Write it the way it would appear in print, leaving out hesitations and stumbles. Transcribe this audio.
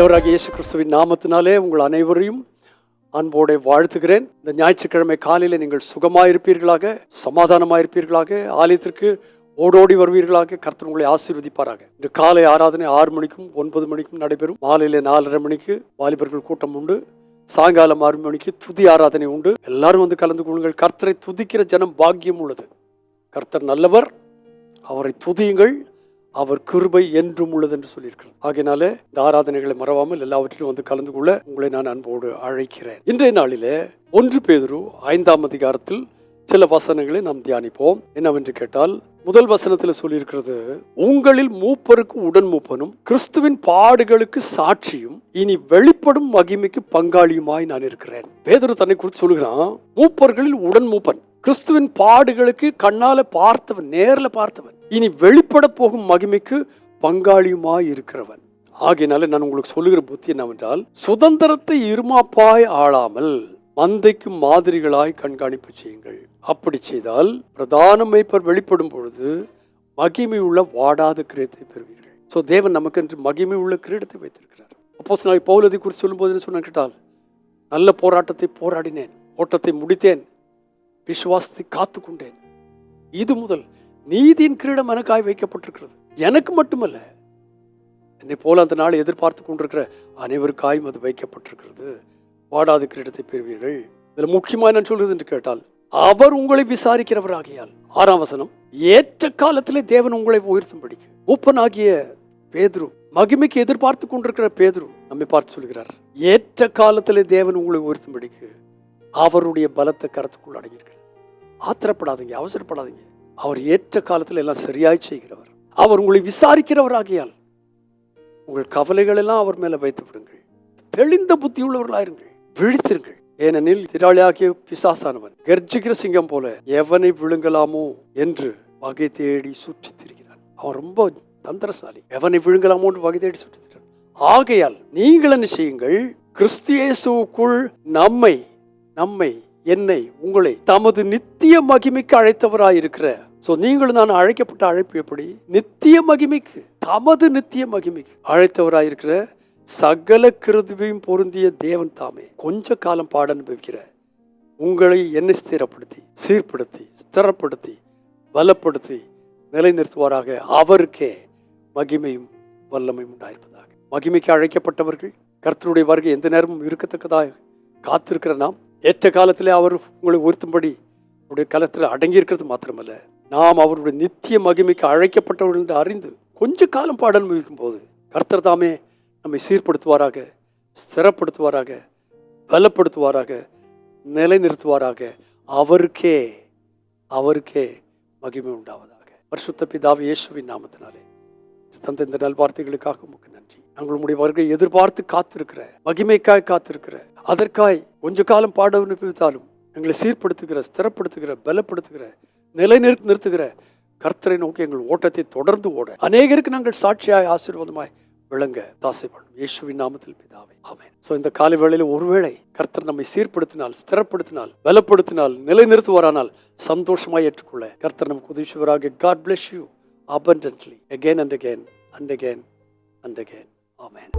ஆண்டவராகிய இயேசு கிறிஸ்துவின் நாமத்தினாலே உங்கள் அனைவரையும் அன்போடு வாழ்த்துகிறேன். இந்த ஞாயிற்றுக்கிழமை காலையில் நீங்கள் சுகமாயிருப்பீர்களாக, சமாதானமாயிருப்பீர்களாக, ஆலயத்திற்கு ஓடோடி வருவீர்களாக. கர்த்தர் உங்களை ஆசீர்வதிப்பாராக. இன்று காலை ஆராதனை 6 மணிக்கும் 9 மணிக்கும் நடைபெறும். மாலையில் 4:30 மணிக்கு வாலிபர்கள் கூட்டம் உண்டு. சாயங்காலம் 6 மணிக்கு துதி ஆராதனை உண்டு. எல்லாரும் வந்து கலந்து கொள்ளுங்கள். கர்த்தரை துதிக்கிற ஜனம் பாக்கியம் உள்ளது. கர்த்தர் நல்லவர், அவரை துதியுங்கள், அவர் கிருபை என்றும் உள்ளது என்று சொல்லியிருக்கிறது. ஆகையினாலே இந்த ஆராதனைகளை மறவாமல் எல்லாவற்றிலும் வந்து கலந்து கொள்ள உங்களை நான் அன்போடு அழைக்கிறேன். இன்றைய நாளிலே 1 பேதுரு 5ஆம் அதிகாரத்தில் சில வசனங்களை நாம் தியானிப்போம். என்னவென்று கேட்டால், முதல் வசனத்தில் சொல்லியிருக்கிறது, உங்களில் மூப்பருக்கு உடன் மூப்பனும் கிறிஸ்துவின் பாடுகளுக்கு சாட்சியும் இனி வெளிப்படும் மகிமைக்கு பங்காளியுமாய் நான் இருக்கிறேன். பேதுரு தன்னை குறித்து சொல்லுகிறான், மூப்பர்களில் உடன் மூப்பன், கிறிஸ்துவின் பாடுகளுக்கு கண்ணால பார்த்தவன், நேர்ல பார்த்தவன், இனி வெளிப்பட போகும் மகிமைக்கு பங்காளியுமாய் இருக்கிறவன். ஆகையினால நான் உங்களுக்கு சொல்லுகிற புத்தி என்னவென்றால், சுதந்திரத்தை இருமாப்பாய் ஆளாமல் மந்தைக்கு மாதிரிகளாய் கண்காணிப்பு செய்யுங்கள். அப்படி செய்தால் பிரதான மேய்ப்பர் வெளிப்படும் பொழுது மகிமை உள்ள வாடாத கிரீடத்தை பெறுவீர்கள். ஸோ தேவன் நமக்கு என்று மகிமை உள்ள கிரீடத்தை வைத்திருக்கிறார். அப்போஸ்தலனாகிய பவுல் அதை குறித்து சொல்லும்போது என்ன சொன்ன கேட்டால், நல்ல போராட்டத்தை போராடினேன், ஓட்டத்தை முடித்தேன், விசுவாசத்தை காத்து கொண்டேன். இது முதல் நீதியின் கிரீடம் எனக்காய் வைக்கப்பட்டிருக்கிறது. எனக்கு மட்டுமல்ல, என்னை போல அந்த நாளை எதிர்பார்த்து கொண்டிருக்கிற அனைவருக்காயும் அது வைக்கப்பட்டிருக்கிறது. வாடாத கிரீடத்தை பெறுவீர்கள். இதில் முக்கியமாக என்ன சொல்கிறது என்று கேட்டால், அவர் உங்களை விசாரிக்கிறவராகியால். 6ஆம் வசனம், ஏற்ற காலத்திலே தேவன் உங்களை உயர்த்தும்படிக்கு. மூப்பனாகிய பேதுரு, மகிமைக்கு எதிர்பார்த்து கொண்டிருக்கிற பேதுரு நம்மை பார்த்து சொல்கிறார், ஏற்ற காலத்திலே தேவன் உங்களை உயர்த்தும்படிக்கு அவருடைய பலத்தை கரத்துக்குள் அடங்கியிருக்கிறார். ஆத்திரப்படாதீங்க, அவசரப்படாதீங்க. அவர் ஏற்ற காலத்தில் எல்லாம் சரியாய் செய்கிறவர். அவர் உங்களை விசாரிக்கிறவராகியால் உங்கள் கவலைகள் எல்லாம் அவர் மேல வைத்து விடுங்கள். தெளிந்த புத்தி உள்ளவர்களாயிருங்கள், விழித்திருங்கள். ஏனெனில் திராளியாகிய பிசாசானவன் கர்ஜிக்கிற சிங்கம் போல எவனை விழுங்கலாமோ என்று வகை தேடி சுற்றி திரிகிறான். அவன் ரொம்ப தந்திரசாலி. எவனை விழுங்கலாமோ என்று வகை தேடி சுற்றி திரிகிறான். ஆகையால் நீங்கள் என்ன செய்யுங்கள், கிறிஸ்து இயேசுவுக்குள் என்னை உங்களை தமது நித்திய மகிமைக்கு அழைத்தவராயிருக்கிற, சோ நீங்களும் நான் அழைக்கப்பட்ட அழைப்பு எப்படி? நித்திய மகிமைக்கு, தமது நித்திய மகிமைக்கு அழைத்தவராயிருக்கிற சகல கிருபையும் பொருந்திய தேவன் தாமே கொஞ்ச காலம் பாட அனுபவிக்கிற உங்களை என்னை ஸ்திரப்படுத்தி, சீர்படுத்தி, ஸ்திரப்படுத்தி, பலப்படுத்தி நிலைநிறுத்துவாராக. அவருக்கே மகிமையும் வல்லமையும் உண்டாயிருப்பதாக. மகிமைக்கு அழைக்கப்பட்டவர்கள் கர்த்தருடைய வருகை எந்த நேரமும் இருக்கத்தக்கதாக காத்திருக்கிற நாம், ஏற்ற காலத்திலே அவர் உங்களை உயர்த்தும்படி அவருடைய காலத்தில் அடங்கியிருக்கிறது மாத்திரமல்ல, நாம் அவருடைய நித்திய மகிமைக்கு அழைக்கப்பட்டவர்கள் என்று அறிந்து கொஞ்ச காலம் பாட அனுபவிக்கும் போது கர்த்தர் தாமே நம்மை சீர்படுத்துவாராக, ஸ்திரப்படுத்துவாராக, பலப்படுத்துவாராக, நிலைநிறுத்துவாராக. அவருக்கே மகிமை உண்டாவதாக. பரிசுத்த பிதாவே இயேசுவின் நாமத்தினாலே தந்த இந்த நல்வார்த்தைகளுக்காக உமக்கு நன்றி. நாங்கள் உம்முடைய வருகை எதிர்பார்த்து காத்திருக்கிற, மகிமைக்காய் காத்திருக்கிற, அதற்காய் கொஞ்ச காலம் பாட அனுபவித்தாலும் எங்களை சீர்படுத்துகிற, ஸ்திரப்படுத்துகிற, பலப்படுத்துகிற, நிலைநிறுத்துகிற கர்த்தரை நோக்கி எங்கள் ஓட்டத்தை தொடர்ந்து ஓட அநேகருக்கு நாங்கள் சாட்சியாய் ஆசீர்வாதமாய் விளங்க தாசை பண்ணும். இயேசுவின் நாமத்தில் பிதாவே, ஆமென். சோ இந்த காலை வேளையில ஒருவேளை கர்த்தர் நம்மை சீர்படுத்தினால், ஸ்திரப்படுத்தினால், பலப்படுத்தினால், நிலைநிறுத்துவாரானால் சந்தோஷமாய் ஏற்றுக்கொள்ள கர்த்தர் நமக்கு உதவி செய்வாராக. God bless you abundantly again and again and again and again. Amen.